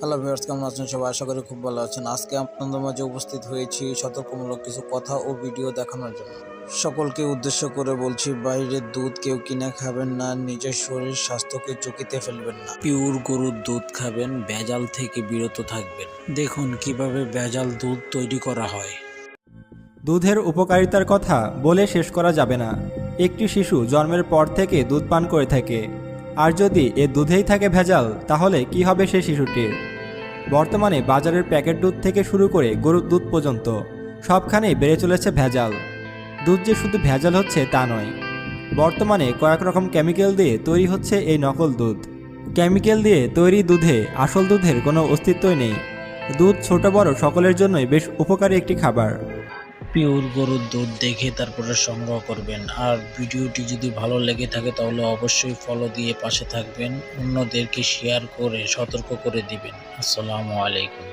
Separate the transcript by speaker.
Speaker 1: Hello viewers, কেমন আছেন সবাই? আশা করি খুব ভালো আছেন। আজকে আপনাদের মাঝে উপস্থিত হয়েছি সতর্কমূলক কিছু কথা ও ভিডিও দেখানোর জন্য। সকলকে উদ্দেশ্য করে বলছি, বাইরের দুধ কেউ কিনে খাবেন না, নিজের শরীর স্বাস্থ্যকে ঝুঁকিতে ফেলবেন না। পিওর গরুর দুধ খাবেন, ভেজাল থেকে বিরত থাকবেন। দেখুন কিভাবে ভেজাল দুধ তৈরি করা হয়।
Speaker 2: দুধের উপকারিতার কথা বলে শেষ করা যাবে না। একটি শিশু জন্মের পর থেকে দুধ পান করে থাকে, আর যদি এ দুধেই থাকে ভেজাল, তাহলে কি হবে সেই শিশুটির? বর্তমানে বাজারের প্যাকেট দুধ থেকে শুরু করে গরুর দুধ পর্যন্ত সবখানেই বেড়ে চলেছে ভেজাল। দুধ যে শুধু ভেজাল হচ্ছে তা নয়, বর্তমানে কয়েক রকম কেমিক্যাল দিয়ে তৈরি হচ্ছে এই নকল দুধ। কেমিক্যাল দিয়ে তৈরি দুধে আসল দুধের কোনো অস্তিত্বই নেই। দুধ ছোট বড় সকলের জন্যই বেশ উপকারী একটি খাবার।
Speaker 1: পিওর গরুর দুধ দেখে তারপরে সংগ্রহ করবেন। আর ভিডিওটি যদি ভালো লেগে থাকে তাহলে অবশ্যই ফলো দিয়ে পাশে থাকবেন, অন্যদেরকে শেয়ার করে সতর্ক করে দিবেন। আসসালামু আলাইকুম।